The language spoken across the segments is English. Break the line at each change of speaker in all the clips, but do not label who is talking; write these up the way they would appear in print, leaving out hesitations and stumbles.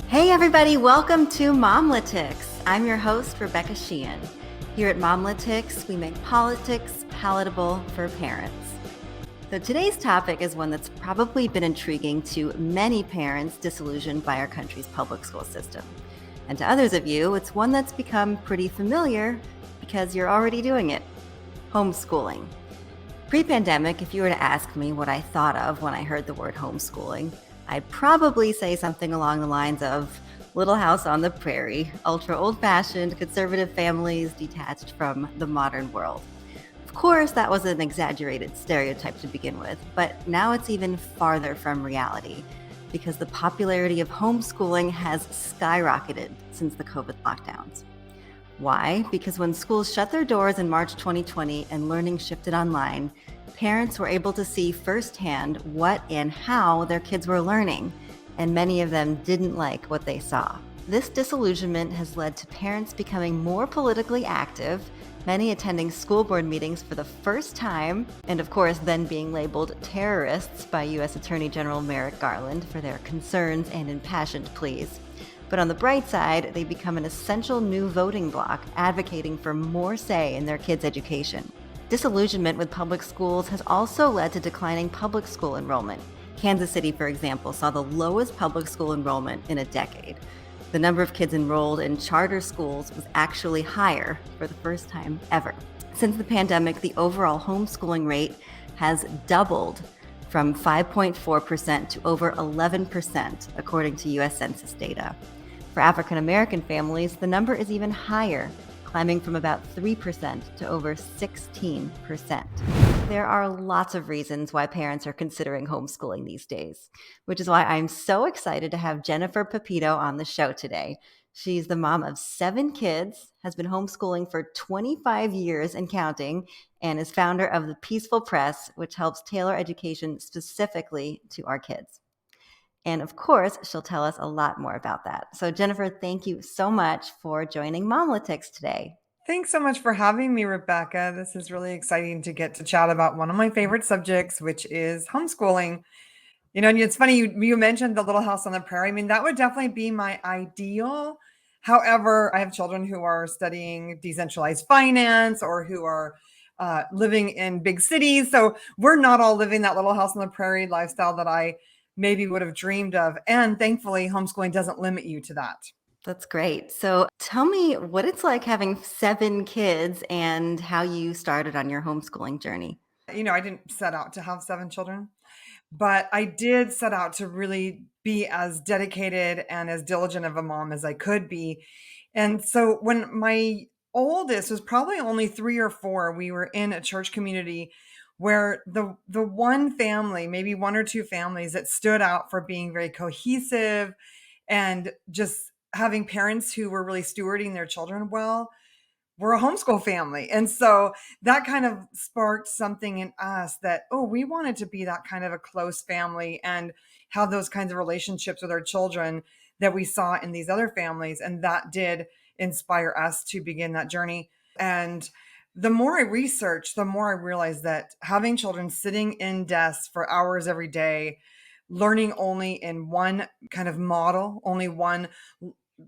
Hey everybody, welcome to MOMlitics. I'm your host, Rebecca Sheehan. Here at MOMlitics, we make politics palatable for parents. So today's topic is one that's probably been intriguing to many parents disillusioned by our country's public school system. And to others of you, it's one that's become pretty familiar because you're already doing it. Homeschooling. Pre-pandemic, if you were to ask me what I thought of when I heard the word homeschooling, I'd probably say something along the lines of Little House on the Prairie, ultra old-fashioned, conservative families detached from the modern world. Of course, that was an exaggerated stereotype to begin with, but now it's even farther from reality because the popularity of homeschooling has skyrocketed since the COVID lockdowns. Why? Because when schools shut their doors in March 2020 and learning shifted online, parents were able to see firsthand what and how their kids were learning, and many of them didn't like what they saw. This disillusionment has led to parents becoming more politically active, many attending school board meetings for the first time, and of course then being labeled terrorists by U.S. Attorney General Merrick Garland for their concerns and impassioned pleas. But on the bright side, they become an essential new voting bloc advocating for more say in their kids' education. Disillusionment with public schools has also led to declining public school enrollment. Kansas City, for example, saw the lowest public school enrollment in a decade. The number of kids enrolled in charter schools was actually higher for the first time ever. Since the pandemic, the overall homeschooling rate has doubled from 5.4% to over 11%, according to U.S. Census data. For African American families, the number is even higher, climbing from about 3% to over 16%. There are lots of reasons why parents are considering homeschooling these days, which is why I'm so excited to have Jennifer Pepito on the show today. She's the mom of 7 kids, has been homeschooling for 25 years and counting, and is founder of the Peaceful Press, which helps tailor education specifically to our kids. And of course, she'll tell us a lot more about that. So Jennifer, thank you so much for joining MOMlitics today.
Thanks so much for having me, Rebecca. This is really exciting to get to chat about one of my favorite subjects, which is homeschooling. And it's funny, you mentioned the Little House on the Prairie. I mean, that would definitely be my ideal. However, I have children who are studying decentralized finance or who are living in big cities. So we're not all living that Little House on the Prairie lifestyle that I maybe would have dreamed of. And thankfully, homeschooling doesn't limit you to that.
That's great. So tell me what it's like having 7 kids and how you started on your homeschooling journey.
I didn't set out to have 7 children, but I did set out to really be as dedicated and as diligent of a mom as I could be. And so when my oldest was probably only 3 or 4, we were in a church community where the one family, maybe 1 or 2 families that stood out for being very cohesive and just having parents who were really stewarding their children well, we're a homeschool family. And so that kind of sparked something in us that, oh, we wanted to be that kind of a close family and have those kinds of relationships with our children that we saw in these other families. And that did inspire us to begin that journey. And the more I researched, the more I realized that having children sitting in desks for hours every day, learning only in one kind of model, only one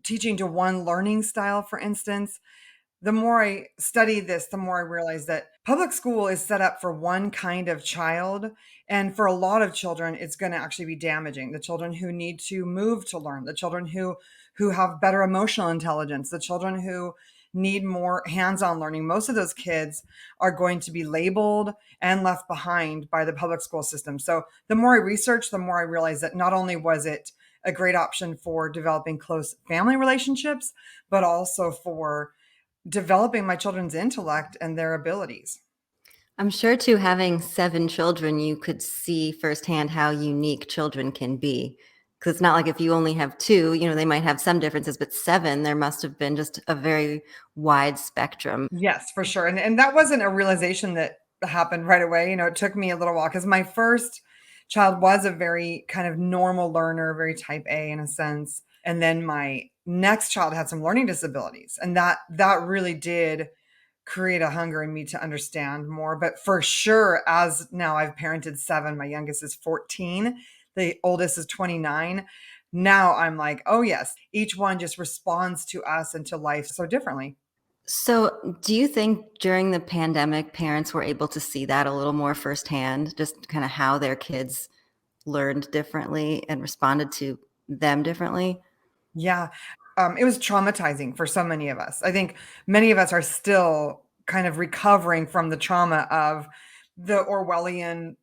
teaching to one learning style, for instance, the more I study this, the more I realize that public school is set up for one kind of child. And for a lot of children, it's going to actually be damaging. The children who need to move to learn, the children who have better emotional intelligence, the children who need more hands-on learning. Most of those kids are going to be labeled and left behind by the public school system. So the more I research, the more I realize that not only was it a great option for developing close family relationships, but also for developing my children's intellect and their abilities.
I'm sure too, having 7 children, you could see firsthand how unique children can be. Because it's not like if you only have 2, they might have some differences, but 7, there must have been just a very wide spectrum.
Yes, for sure. And that wasn't a realization that happened right away. It took me a little while because my first child was a very kind of normal learner, very type A in a sense. And then my next child had some learning disabilities. And that really did create a hunger in me to understand more. But for sure, as now I've parented 7, my youngest is 14, the oldest is 29. Now I'm like, oh, yes, each one just responds to us and to life so differently.
So, do you think during the pandemic, parents were able to see that a little more firsthand, just kind of how their kids learned differently and responded to them differently?
Yeah. It was traumatizing for so many of us. I think many of us are still kind of recovering from the trauma of the Orwellian,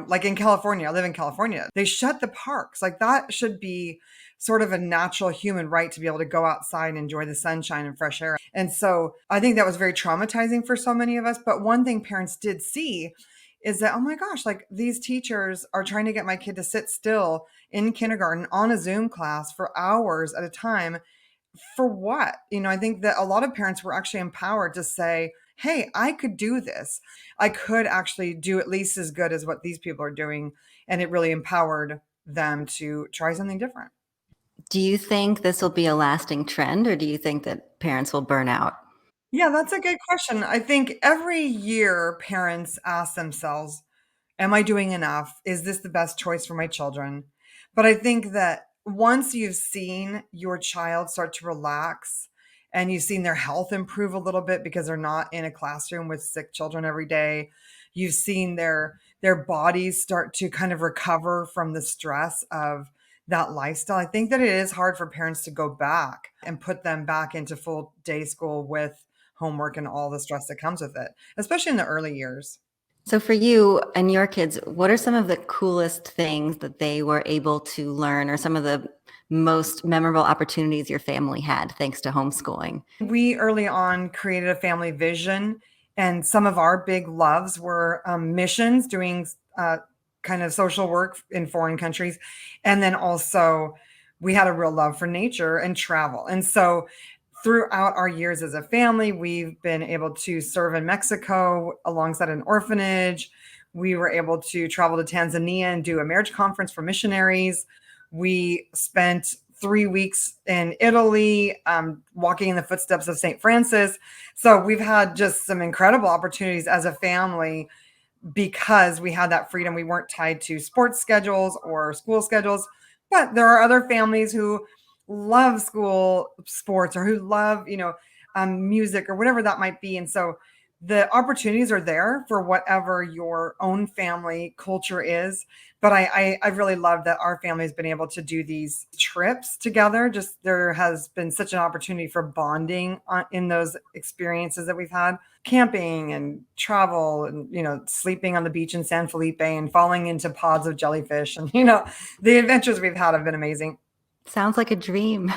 like in California, I live in California. They shut the parks. Like that should be sort of a natural human right to be able to go outside and enjoy the sunshine and fresh air. And so I think that was very traumatizing for so many of us. But one thing parents did see is that, oh my gosh, like these teachers are trying to get my kid to sit still in kindergarten on a Zoom class for hours at a time. For what? I think that a lot of parents were actually empowered to say, hey, I could do this. I could actually do at least as good as what these people are doing. And it really empowered them to try something different.
Do you think this will be a lasting trend, or do you think that parents will burn out?
Yeah, that's a good question. I think every year parents ask themselves, am I doing enough? Is this the best choice for my children? But I think that once you've seen your child start to relax and you've seen their health improve a little bit because they're not in a classroom with sick children every day, you've seen their bodies start to kind of recover from the stress of that lifestyle. I think that it is hard for parents to go back and put them back into full day school with homework and all the stress that comes with it, especially in the early years.
So, for you and your kids, what are some of the coolest things that they were able to learn, or some of the most memorable opportunities your family had thanks to homeschooling?
We early on created a family vision, and some of our big loves were missions, doing kind of social work in foreign countries. And then also, we had a real love for nature and travel. And so, throughout our years as a family, we've been able to serve in Mexico alongside an orphanage. We were able to travel to Tanzania and do a marriage conference for missionaries. We spent 3 weeks in Italy, walking in the footsteps of St. Francis. So we've had just some incredible opportunities as a family because we had that freedom. We weren't tied to sports schedules or school schedules. But there are other families who love school sports or who love, music or whatever that might be. And so the opportunities are there for whatever your own family culture is. But I really love that our family has been able to do these trips together. Just there has been such an opportunity for bonding in those experiences that we've had, camping and travel and, sleeping on the beach in San Felipe and falling into pods of jellyfish. And, the adventures we've had have been amazing.
Sounds like a dream.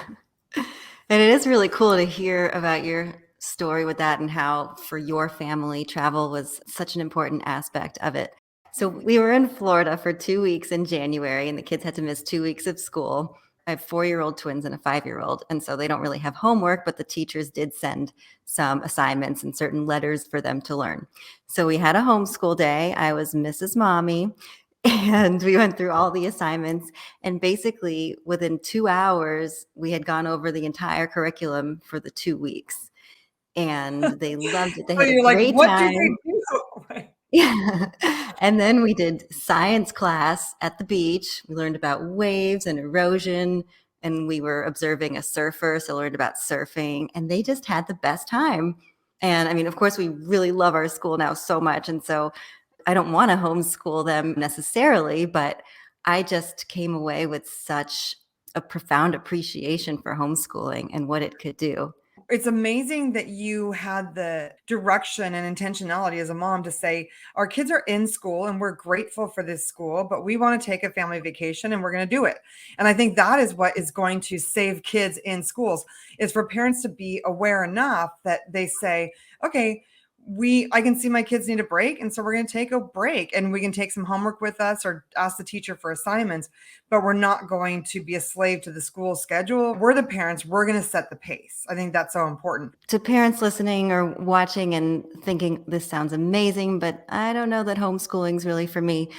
And it is really cool to hear about your story with that and how, for your family, travel was such an important aspect of it. So, we were in Florida for 2 weeks in January, and the kids had to miss 2 weeks of school. I have 4-year-old twins and a 5-year-old. And so they don't really have homework, but the teachers did send some assignments and certain letters for them to learn. So, we had a homeschool day. I was Mrs. Mommy, and we went through all the assignments. And basically, within 2 hours, we had gone over the entire curriculum for the 2 weeks. And they loved it. They
So
had a
you're like,
great
what do
time.
they do?
Yeah. And then we did science class at the beach. We learned about waves and erosion, and we were observing a surfer, so learned about surfing, and they just had the best time. And I mean, of course, we really love our school now so much. And so I don't want to homeschool them necessarily, but I just came away with such a profound appreciation for homeschooling and what it could do.
It's amazing that you had the direction and intentionality as a mom to say, our kids are in school and we're grateful for this school, but we want to take a family vacation and we're going to do it. And I think that is what is going to save kids in schools is for parents to be aware enough that they say, okay, I can see my kids need a break. And so we're going to take a break and we can take some homework with us or ask the teacher for assignments, but we're not going to be a slave to the school schedule. We're the parents. We're going to set the pace. I think that's so important.
To parents listening or watching and thinking, this sounds amazing, but I don't know that homeschooling's really for me.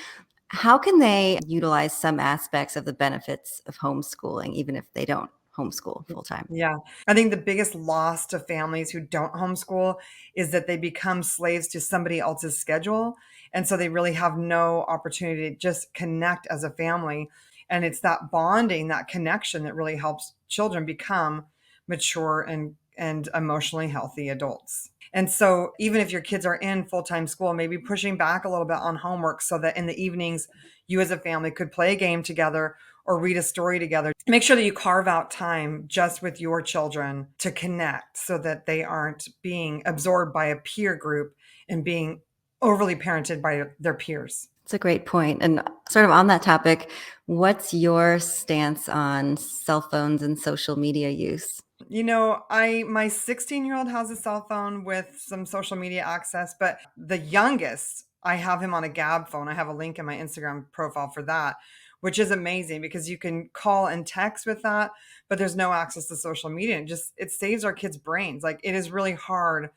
How can they utilize some aspects of the benefits of homeschooling, even if they don't homeschool full time?
Yeah. I think the biggest loss to families who don't homeschool is that they become slaves to somebody else's schedule. And so they really have no opportunity to just connect as a family. And it's that bonding, that connection that really helps children become mature and emotionally healthy adults. And so even if your kids are in full-time school, maybe pushing back a little bit on homework so that in the evenings you as a family could play a game together or read a story together. Make sure that you carve out time just with your children to connect so that they aren't being absorbed by a peer group and being overly parented by their peers.
It's a great point. And sort of on that topic, what's your stance on cell phones and social media use?
My 16-year-old has a cell phone with some social media access, but the youngest, I have him on a Gab phone. I have a link in my Instagram profile for that, which is amazing because you can call and text with that, but there's no access to social media. And just it saves our kids' brains. Like it is really hard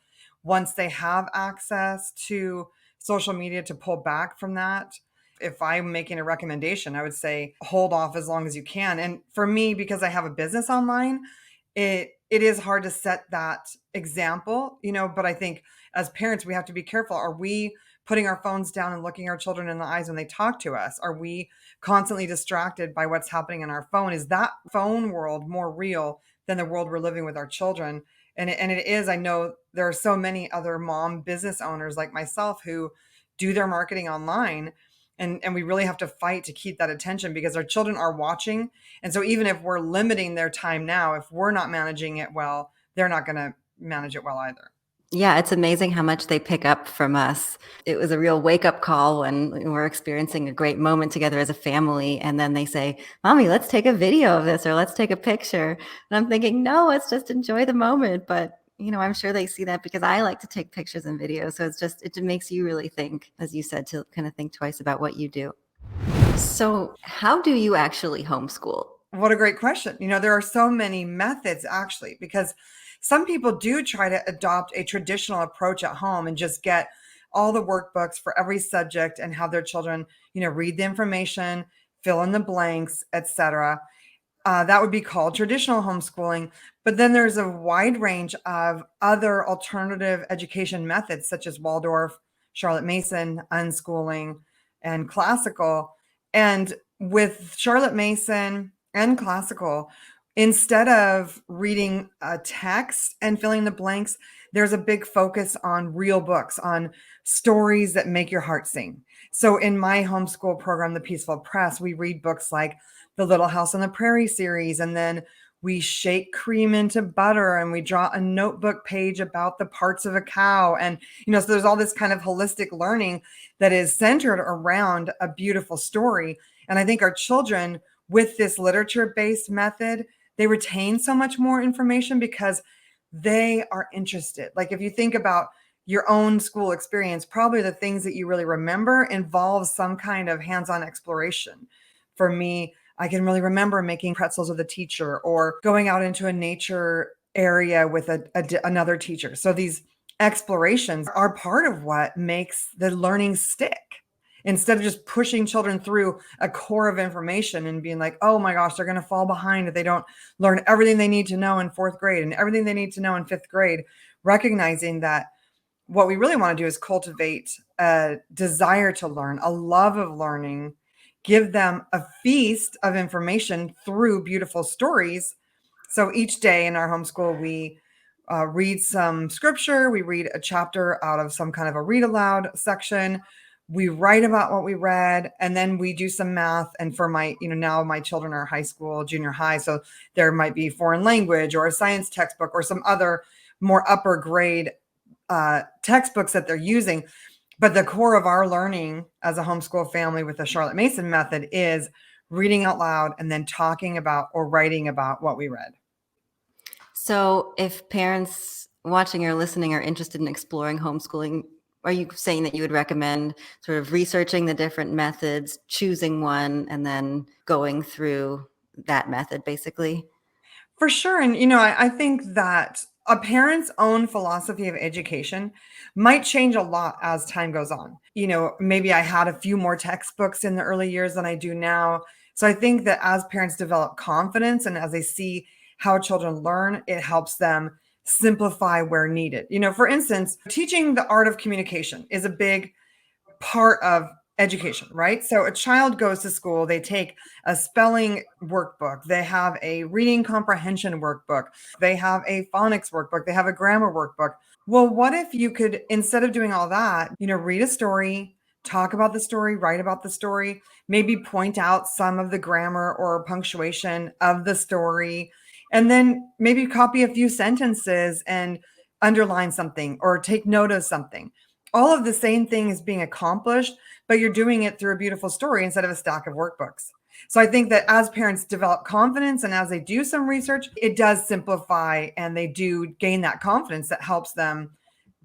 once they have access to social media to pull back from that. If I'm making a recommendation, I would say hold off as long as you can. And for me, because I have a business online, it is hard to set that example, but I think as parents, we have to be careful. Are we putting our phones down and looking our children in the eyes when they talk to us? Are we constantly distracted by what's happening in our phone? Is that phone world more real than the world we're living with our children? And it is. I know there are so many other mom business owners like myself who do their marketing online. And we really have to fight to keep that attention because our children are watching. And so even if we're limiting their time now, if we're not managing it well, they're not going to manage it well either.
Yeah, it's amazing how much they pick up from us. It was a real wake-up call when we're experiencing a great moment together as a family, and then they say, "Mommy, let's take a video of this or let's take a picture." And I'm thinking, "No, let's just enjoy the moment." But, I'm sure they see that because I like to take pictures and videos. So it just makes you really think, as you said, to kind of think twice about what you do. So, how do you actually homeschool?
What a great question. There are so many methods actually, because some people do try to adopt a traditional approach at home and just get all the workbooks for every subject and have their children, read the information, fill in the blanks, etc. That would be called traditional homeschooling. But then there's a wide range of other alternative education methods, such as Waldorf, Charlotte Mason, unschooling, and classical. And with Charlotte Mason and classical, instead of reading a text and filling the blanks, there's a big focus on real books, on stories that make your heart sing. So in my homeschool program, The Peaceful Press, we read books like the Little House on the Prairie series, and then we shake cream into butter and we draw a notebook page about the parts of a cow. And, so there's all this kind of holistic learning that is centered around a beautiful story. And I think our children with this literature-based method, they retain so much more information because they are interested. Like if you think about your own school experience, probably the things that you really remember involve some kind of hands-on exploration. For me, I can really remember making pretzels with a teacher or going out into a nature area with another teacher. So these explorations are part of what makes the learning stick. Instead of just pushing children through a core of information and being like, oh my gosh, they're going to fall behind if they don't learn everything they need to know in fourth grade and everything they need to know in fifth grade, recognizing that what we really want to do is cultivate a desire to learn, a love of learning, give them a feast of information through beautiful stories. So each day in our homeschool, we read some scripture, we read a chapter out of some kind of a read aloud section. We write about what we read, and then we do some math. And for my, now my children are high school, junior high. So there might be foreign language or a science textbook or some other more upper grade textbooks that they're using. But the core of our learning as a homeschool family with the Charlotte Mason method is reading out loud and then talking about or writing about what we read.
So if parents watching or listening are interested in exploring homeschooling, are you saying that you would recommend sort of researching the different methods, choosing one, and then going through that method, basically?
For sure. And, I think that a parent's own philosophy of education might change a lot as time goes on. Maybe I had a few more textbooks in the early years than I do now. So I think that as parents develop confidence and as they see how children learn, it helps them simplify where needed. For instance, teaching the art of communication is a big part of education, right? So a child goes to school, they take a spelling workbook, they have a reading comprehension workbook, they have a phonics workbook, they have a grammar workbook. Well, what if you could, instead of doing all that, read a story, talk about the story, write about the story, maybe point out some of the grammar or punctuation of the story, and then maybe copy a few sentences and underline something or take note of something. All of the same thing is being accomplished, but you're doing it through a beautiful story instead of a stack of workbooks. So I think that as parents develop confidence and as they do some research, it does simplify and they do gain that confidence that helps them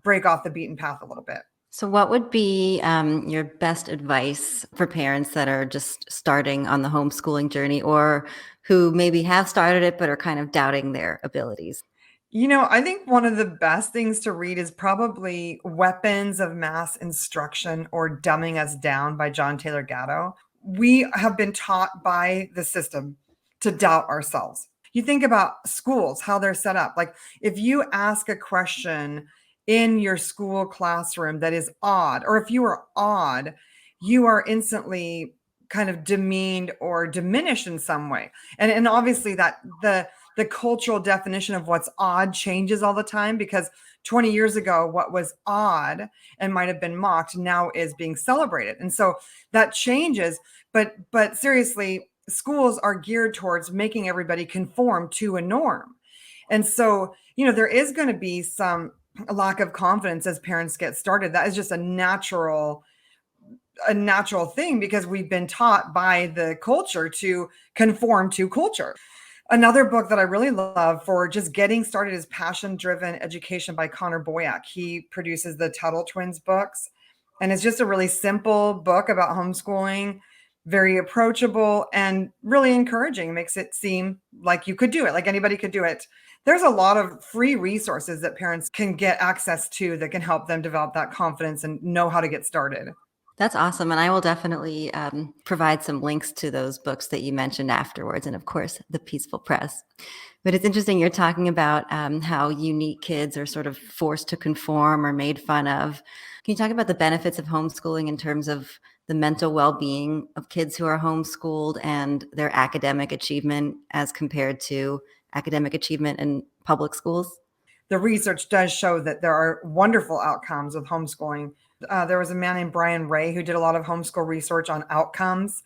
break off the beaten path a little bit.
So, what would be your best advice for parents that are just starting on the homeschooling journey or who maybe have started it but are kind of doubting their abilities?
I think one of the best things to read is probably Weapons of Mass Instruction or Dumbing Us Down by John Taylor Gatto. We have been taught by the system to doubt ourselves. You think about schools, how they're set up. Like if you ask a question in your school classroom that is odd, or if you are odd, you are instantly kind of demeaned or diminished in some way. And obviously that the cultural definition of what's odd changes all the time because 20 years ago, what was odd and might have been mocked now is being celebrated. And so that changes. But seriously, schools are geared towards making everybody conform to a norm. And so, there is going to be some lack of confidence as parents get started. That is just a natural thing because we've been taught by the culture to conform to culture. Another book that I really love for just getting started is Passion Driven Education by Connor Boyack. He produces the Tuttle Twins books, and it's just a really simple book about homeschooling, very approachable and really encouraging. Makes it seem like you could do it, like anybody could do it. There's a lot of free resources that parents can get access to that can help them develop that confidence and know how to get started.
That's awesome. And I will definitely provide some links to those books that you mentioned afterwards. And of course, The Peaceful Press. But it's interesting you're talking about how unique kids are sort of forced to conform or made fun of. Can you talk about the benefits of homeschooling in terms of the mental well-being of kids who are homeschooled and their academic achievement as compared to academic achievement in public schools?
The research does show that there are wonderful outcomes with homeschooling. There was a man named Brian Ray who did a lot of homeschool research on outcomes.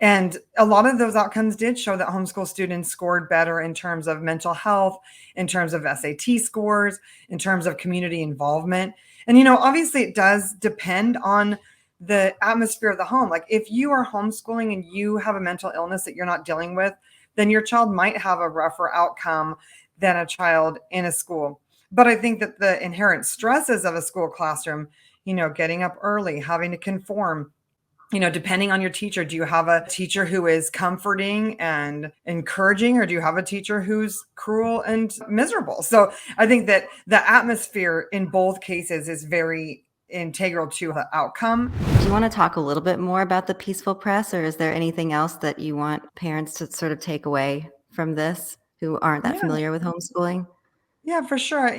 And a lot of those outcomes did show that homeschool students scored better in terms of mental health, in terms of SAT scores, in terms of community involvement. And, obviously it does depend on the atmosphere of the home. Like if you are homeschooling and you have a mental illness that you're not dealing with, then your child might have a rougher outcome than a child in a school. But I think that the inherent stresses of a school classroom, getting up early, having to conform, depending on your teacher, do you have a teacher who is comforting and encouraging, or do you have a teacher who's cruel and miserable? So I think that the atmosphere in both cases is very integral to the outcome.
Do you want to talk a little bit more about the Peaceful Press, or is there anything else that you want parents to sort of take away from this who aren't that
Yeah.
familiar with homeschooling?
Yeah, for sure.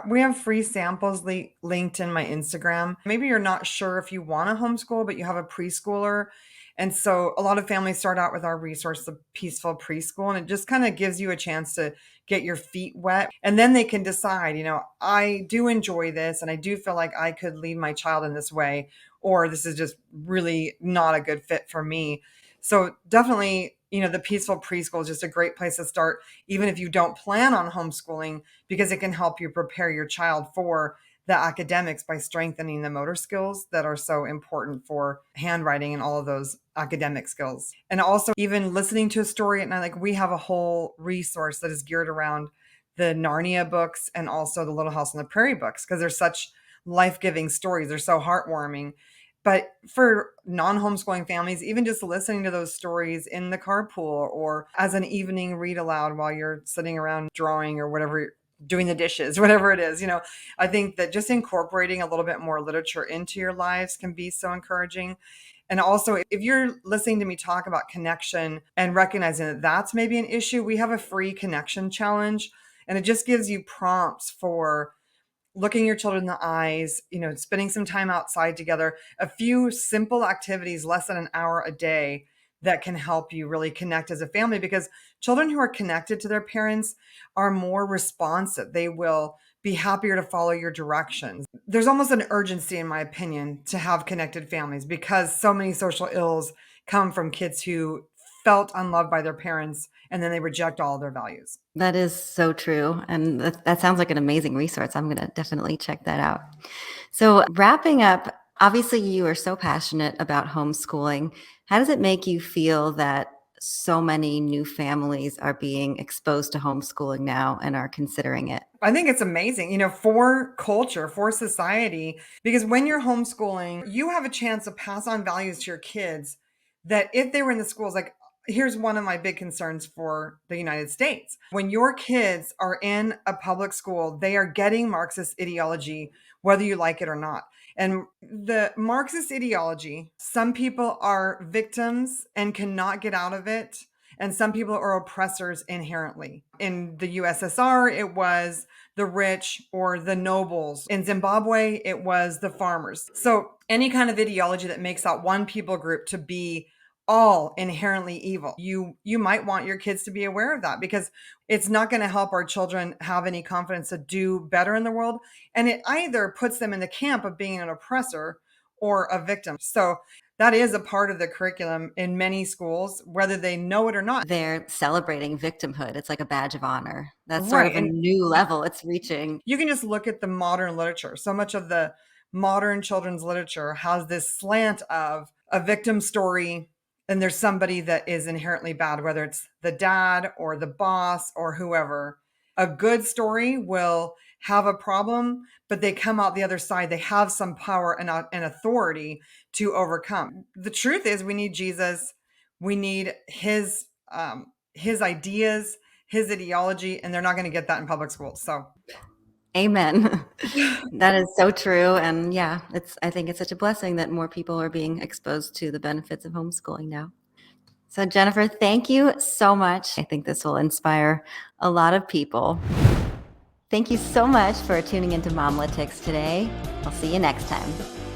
We have free samples linked in my Instagram. Maybe you're not sure if you want to homeschool, but you have a preschooler. And so a lot of families start out with our resource, the Peaceful Preschool, and it just kind of gives you a chance to get your feet wet. And then they can decide, I do enjoy this and I do feel like I could lead my child in this way, or this is just really not a good fit for me. So definitely, the Peaceful Preschool is just a great place to start, even if you don't plan on homeschooling, because it can help you prepare your child for the academics by strengthening the motor skills that are so important for handwriting and all of those academic skills. And also even listening to a story at night, like we have a whole resource that is geared around the Narnia books and also the Little House on the Prairie books, because they're such life-giving stories. They're so heartwarming. But for non-homeschooling families, even just listening to those stories in the carpool or as an evening read aloud while you're sitting around drawing or whatever, doing the dishes, whatever it is, I think that just incorporating a little bit more literature into your lives can be so encouraging. And also, if you're listening to me talk about connection and recognizing that that's maybe an issue, we have a free connection challenge, and it just gives you prompts for looking your children in the eyes, spending some time outside together, a few simple activities, less than an hour a day, that can help you really connect as a family, because children who are connected to their parents are more responsive. They will be happier to follow your directions. There's almost an urgency, in my opinion, to have connected families, because so many social ills come from kids who felt unloved by their parents and then they reject all of their values.
That is so true. And that sounds like an amazing resource. I'm going to definitely check that out. So, wrapping up, obviously, you are so passionate about homeschooling. How does it make you feel that so many new families are being exposed to homeschooling now and are considering it?
I think it's amazing, for culture, for society, because when you're homeschooling, you have a chance to pass on values to your kids that if they were in the schools, like, here's one of my big concerns for the United States. When your kids are in a public school, they are getting Marxist ideology, whether you like it or not. And the Marxist ideology, some people are victims and cannot get out of it, and some people are oppressors inherently. In the USSR, it was the rich or the nobles. In Zimbabwe, it was the farmers. So any kind of ideology that makes that one people group to be all inherently evil, you might want your kids to be aware of that, because it's not going to help our children have any confidence to do better in the world. And it either puts them in the camp of being an oppressor or a victim. So that is a part of the curriculum in many schools, whether they know it or not.
They're celebrating victimhood. It's like a badge of honor. That's sort
Right.
of a
And
new level it's reaching.
you can just look at the modern literature. So much of the modern children's literature has this slant of a victim story, and there's somebody that is inherently bad, whether it's the dad or the boss or whoever. A good story will have a problem, but they come out the other side. They have some power and authority to overcome. The truth is, we need Jesus. We need his ideas, his ideology, and they're not going to get that in public schools. So
Amen. That is so true. And yeah, I think it's such a blessing that more people are being exposed to the benefits of homeschooling now. So, Jennifer, thank you so much. I think this will inspire a lot of people. Thank you so much for tuning into MOMlitics today. I'll see you next time.